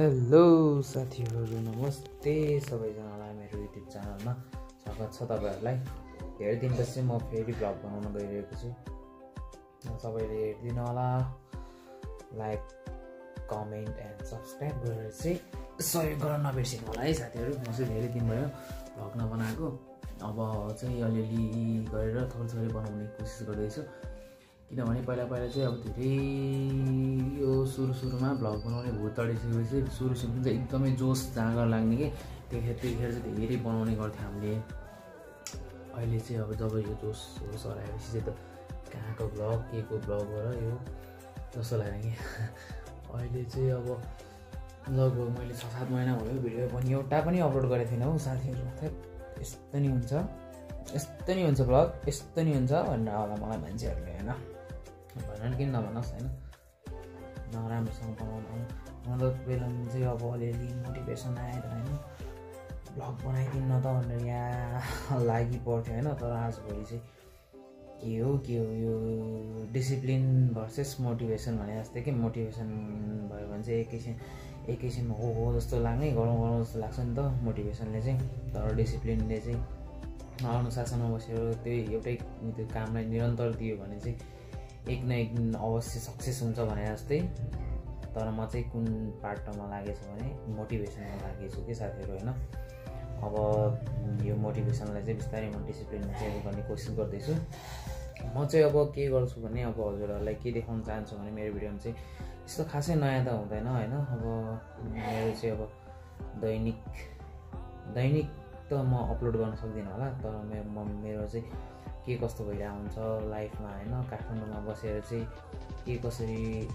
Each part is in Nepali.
हेलो साथीहरु, नमस्ते सबैजनालाई मेरो युट्युब च्यानलमा स्वागत छ। तपाईहरुलाई धेरै दिनपछि म फेरि भ्लग बनाउन गइरहेको छु। सबैले हेर्दिनु होला, लाइक, कमेन्ट एन्ड सब्स्क्राइब गरेर चाहिँ सहयोग गर्न नबिर्सिनु होला है साथीहरु। म चाहिँ धेरै दिन भयो भ्लग नबनाएको, अब चाहिँ अलिअलि गरेर थोरै बनाउने कोसिस गर्दैछु। किनभने पहिला चाहिँ अब धेरै यो सुरुमा भ्लग बनाउने भूत चढिसकेपछि सुरु चाहिँ एकदमै जोस जाँगर लाग्ने कि त्यतिखेर चाहिँ धेरै बनाउने गर्थ्यौँ हामीले। अहिले चाहिँ अब जब यो जोस हराएपछि चाहिँ त कहाँको भ्लग के को भ्लग हो र यो जस्तो लाग्यो कि अहिले चाहिँ अब लगभग मैले 6-7 महिना भयो भिडियो पनि एउटा पनि अपलोड गरेको थिइनँ हौ साथीहरु। यस्तो नि हुन्छ भ्लग, यस्तो नि हुन्छ भनेर होला मलाई मान्छेहरूले हैन भनन, किन नभनोस् हैन। नराम्रोसँग बनाउनु मतलब बेलामा चाहिँ अब अलिअलि मोटिभेसन आएर हैन भ्लग बनाइदिनु न त भनेर यहाँ लागि पर्थ्यो हैन। तर आजभोलि चाहिँ के हो यो डिसिप्लिन भर्सेस मोटिभेसन भने जस्तै कि मोटिभेसन भयो भने चाहिँ एकैछिनमा हो जस्तो लाग्ने, गरौँ जस्तो लाग्छ नि त मोटिभेसनले चाहिँ। तर डिसिप्लिनले चाहिँ अनुशासनमा बसेर त्यही एउटै त्यो कामलाई निरन्तर दियो भने चाहिँ एक न एक दिन अवश्य सक्सेस हुन्छ भने जस्तै। तर म चाहिँ कुन पार्टमा लागेछु भने मोटिभेसनमा लागेछु कि साथीहरु हैन। अब यो मोटिभेसनलाई चाहिँ बिस्तारै म डिसिप्लिनमा चाहिँ गर्ने कोसिस गर्दैछु। म चाहिँ अब के गर्छु भने अब हजुरहरूलाई के देखाउन चाहन्छु भने मेरो भिडियोमा चाहिँ यस्तो खासै नयाँ त हुँदैन हैन। अब मेरो चाहिँ अब दैनिक त म अपलोड गर्न सक्दिनँ होला, तर मेरो चाहिँ के कस्तो भइरहेको हुन्छ लाइफमा हैन। काठमाडौँमा बसेर चाहिँ के कसरी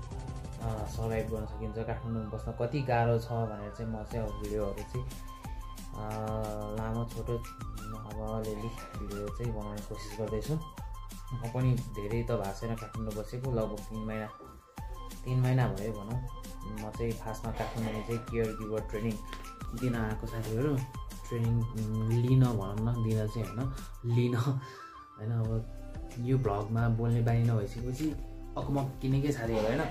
सर्भाइभ गर्न सकिन्छ, काठमाडौँमा बस्न कति गाह्रो छ भनेर चाहिँ म चाहिँ अब भिडियोहरू चाहिँ लामो छोटो अब अलिअलि भिडियो चाहिँ बनाउने कोसिस गर्दैछु। म पनि धेरै त भएको छैन काठमाडौँ बसेको, लगभग 3 महिना भयो भनौँ। म चाहिँ खासमा काठमाडौँमा चाहिँ केयर गिभर ट्रेनिङ दिन आएको साथीहरू। ट्रेनिङ लिन भनौँ न, दिन चाहिँ होइन लिन हैन। अब यो भ्लगमा बोल्ने बानी नभइसकेपछि अकमक किनेकै साथीहरू हैन।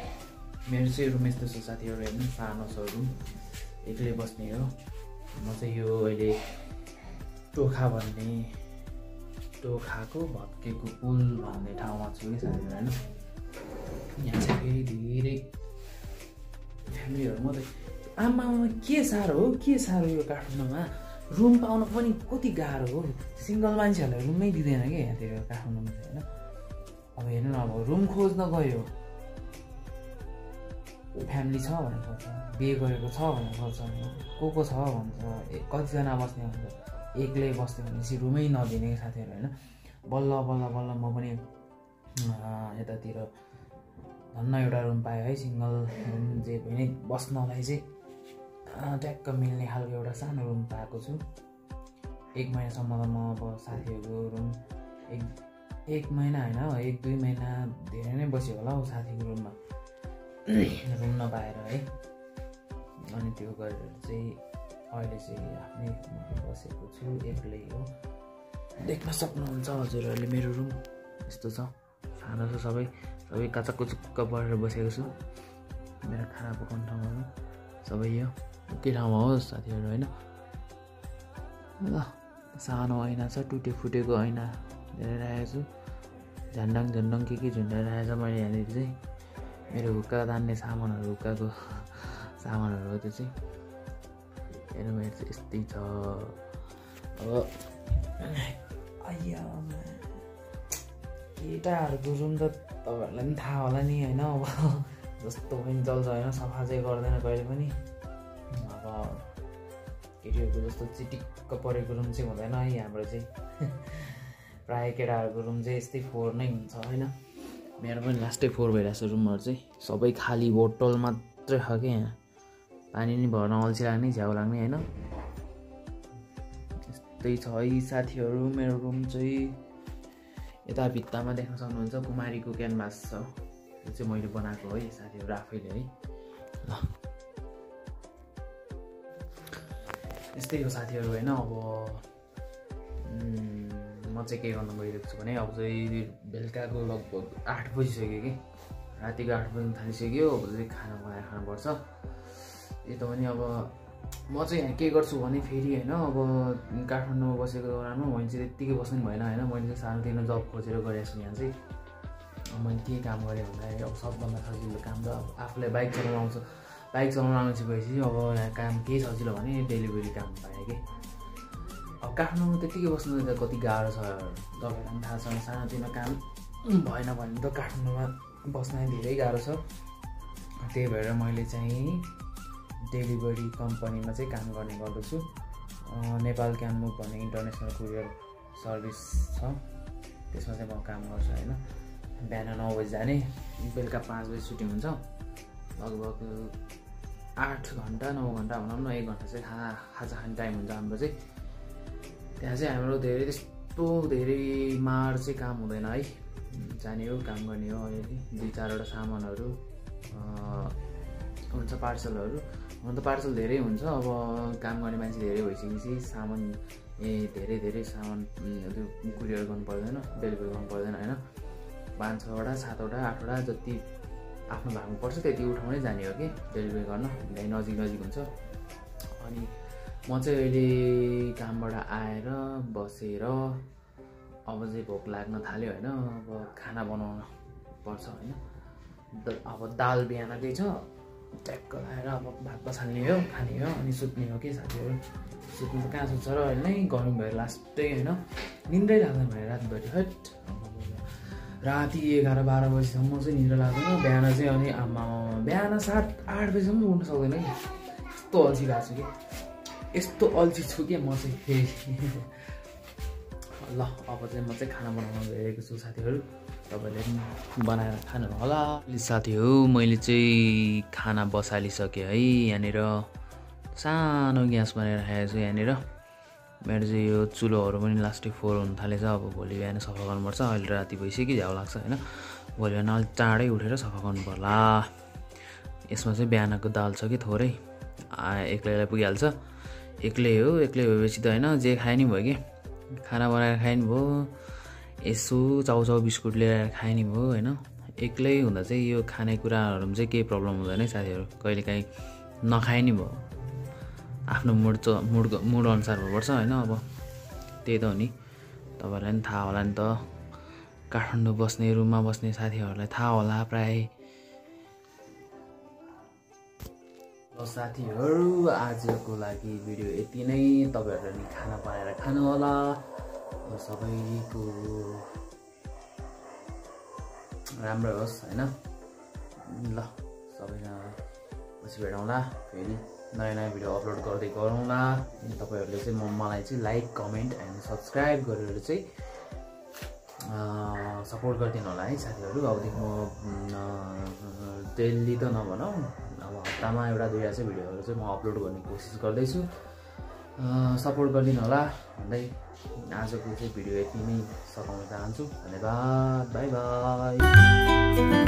मेरो चाहिँ रुम यस्तो छ साथीहरू हेर्नु, सानो छ रुम, एक्लै बस्ने हो। म चाहिँ यो अहिले टोखाको भत्केको पुल भन्ने ठाउँमा छु कि साथीहरू हैन। यहाँ चाहिँ फेरि धेरै फ्यामिलीहरू मात्रै। आमा के साह्रो यो काठमाडौँमा रुम पाउनु पनि कति गाह्रो हो। सिङ्गल मान्छेहरूलाई रुमै दिँदैन कि यहाँतिर काठमाडौँमा चाहिँ होइन। अब हेर्नु न, अब रुम खोज्न गयो फ्यामिली छ भनेर खोज्छ, बिहे गरेको छ भनेर खोज्छ, को छ भन्छ, कतिजना बस्ने भन्छ, एक्लै बस्ने भनेपछि रुमै नदिने कि साथीहरू होइन। बल्ल म पनि यतातिर धन्न एउटा रुम पाएँ है, सिङ्गल रुम जे पनि बस्नलाई चाहिँ ट्याक्क मिल्ने खालको एउटा सानो रुम पाएको छु। 1 महिनासम्म त म अब साथीहरूको रुम एक महिना होइन 1-2 महिना धेरै नै बस्यो होला हौ साथीको रुममा, रुम नपाएर है। अनि त्यो गरेर चाहिँ अहिले चाहिँ आफ्नै बसेको छु, एक्लै हो। देख्न सक्नुहुन्छ हजुरहरूले मेरो रुम यस्तो छ, सानो छ, सबै काचक्कुचुक्क परेर बसेको छु। मेरो खाना पकाउने ठाउँहरू सबै यो एकै ठाउँमा हो साथीहरू होइन। ल सानो ऐना छ, टुटेफुटेको ऐना धेरै राखेको छु, झन्डङ के झुन्डाइरहेको छ मैले यहाँनिर चाहिँ। मेरो हुक्का तान्ने सामानहरू, हुक्काको सामानहरू हो त्यो चाहिँ। हेर्नु मेरो चाहिँ यस्तै छ। अब केटाहरूको रुम त तपाईँहरूलाई पनि थाहा होला नि होइन। अब जस्तो पनि चल्छ होइन, सफा चाहिँ गर्दैन कहिले पनि। अब केटीहरूको जस्तो चिटिक्क परेको रुम चाहिँ हुँदैन है हाम्रो चाहिँ। प्रायः केटाहरूको रुम चाहिँ यस्तै 4 नै हुन्छ होइन। मेरो पनि लास्टै 4 भइरहेको छ रुमहरू चाहिँ, सबै खाली बोतल मात्रै छ कि यहाँ। पानी नि भर्न अल्छी लाग्ने, झ्याउ लाग्ने होइन। यस्तै छ है साथीहरू मेरो रुम चाहिँ। यता भित्तामा देख्न सक्नुहुन्छ कुमारीको क्यानभास छ, यो चाहिँ मैले बनाएको है साथीहरू आफैले है। ल यस्तै हो साथीहरू होइन। अब म चाहिँ के गर्न गइरहेको छु भने अब चाहिँ बेलुकाको लगभग 8 बजिसक्यो कि, रातिको 8 बज्न थालिसक्यो। अब चाहिँ खाना बनाएर खानुपर्छ। यता पनि अब म चाहिँ यहाँ के गर्छु भने फेरि होइन अब काठमाडौँमा बसेको दौरानमा मैले चाहिँ त्यत्तिकै बस्नु भएन होइन मैले चाहिँ सानोतिनो जब खोजेर गरेको छु यहाँ चाहिँ मैले के काम गरेँ भन्दाखेरि अब सबभन्दा सजिलो काम त अब आफूलाई बाइक चलाउनु आउँछ बाइक चलाउनु आउँछ भएपछि अब यहाँ काम केही सजिलो भने डेलिभरी काम पाएँ कि अब काठमाडौँमा त्यत्तिकै बस्नु त कति गाह्रो छ तपाईँलाई पनि थाहा छ सानोतिनो काम भएन भने त काठमाडौँमा बस्न धेरै गाह्रो छ त्यही भएर मैले चाहिँ डेलिभरी कम्पनीमा चाहिँ काम गर्ने गर्दछु नेपाल क्यानमुभ भन्ने इन्टरनेसनल कुरियर सर्भिस छ त्यसमा चाहिँ म काम गर्छु होइन बिहान 9 बजी जाने बेलुका 5 बजी छुट्टी हुन्छ लगभग 8 घन्टा 9 घन्टा भनौँ न 1 घन्टा चाहिँ खाजा खाने टाइम हुन्छ हाम्रो चाहिँ त्यहाँ चाहिँ हाम्रो धेरै त्यस्तो धेरै मार चाहिँ काम हुँदैन है जाने हो काम गर्ने हो अलि 2-4वटा सामानहरू हुन्छ पार्सलहरू हुन त पार्सल धेरै हुन्छ अब काम गर्ने मान्छे धेरै भइसकेपछि सामान धेरै सामान त्यो कुरियर गर्नु पर्दैन डेलिभरी गर्नु पर्दैन होइन 5-6वटा 7वटा 8वटा जति आफ्नो भागमा पर्छ त्यति उठाउनै जाने हो कि डेलिभरी गर्न त्यही नजिक हुन्छ अनि म चाहिँ अहिले कामबाट आएर बसेर अब चाहिँ भोक लाग्न थाल्यो होइन अब खाना बनाउन पर्छ होइन अब दाल बिहानकै छ ट्याक्क लगाएर अब भात बसाल्ने हो खाने हो अनि सुत्ने हो कि साथीहरू सुत्नु त कहाँ सुत्छ र अहिले नै गरौँ भयो लास्टै होइन निन्द्रै लाग्दैन भने रातभरि हट राति 11-12 बजीसम्म चाहिँ निद्रा लाग्दैन बिहान चाहिँ अनि आमा बिहान 7-8 बजीसम्म उठ्न सक्दैन कि यस्तो अल्छी भएको छु कि यस्तो अल्छी छु कि म चाहिँ फेरि ल अब चाहिँ म चाहिँ खाना बनाउन गइरहेको छु साथीहरू तपाईँले पनि बनाएर खानु होला साथीहरू मैले चाहिँ खाना बसालिसकेँ है यहाँनिर सानो ग्यास बनाएर राखेको छु यहाँनिर मेरो चाहिँ यो चुलोहरू पनि लास्टै फोहोर हुन थालेछ अब भोलि बिहान सफा गर्नुपर्छ अहिले राति भइसक्यो झ्याउ लाग्छ होइन भोलि बिहान अलिक चाँडै उठेर सफा गर्नु पर्ला यसमा चाहिँ बिहानको दाल छ कि थोरै एक्लैलाई पुगिहाल्छ एक्लै भएपछि त होइन जे खाए नि भयो कि खाना बनाएर खाए नि भयो यसो चाउचाउ बिस्कुट लिएर खाए नि भयो होइन एक्लै हुँदा चाहिँ यो खानेकुराहरूमा चाहिँ केही प्रब्लम हुँदैन है साथीहरू कहिलेकाहीँ नखाए नि भयो आफ्नो मुड अनुसार हुनुपर्छ होइन अब त्यही त हो नि तपाईँहरूलाई पनि थाहा होला नि त काठमाडौँ बस्ने रुममा बस्ने साथीहरूलाई थाहा होला प्राय ल साथीहरू आजको लागि भिडियो यति नै तपाईँहरूले नि खाना बनाएर खानु होला सबैको राम्रो होस् होइन ल सबैजना पछि भेटौँला फेरि नयाँ भिडियो अपलोड गर्दै गरौँला तपाईँहरूले चाहिँ मलाई चाहिँ लाइक कमेन्ट एन्ड सब्सक्राइब गरेर चाहिँ सपोर्ट गरिदिनु होला है साथीहरू अबदेखि म डेली त नभनौँ अब हप्तामा 1-2 चाहिँ भिडियोहरू चाहिँ म अपलोड गर्ने कोसिस गर्दैछु सपोर्ट गरिदिनु होला भन्दै आजको चाहिँ भिडियो यति नै सघाउन चाहन्छु धन्यवाद बाई बाई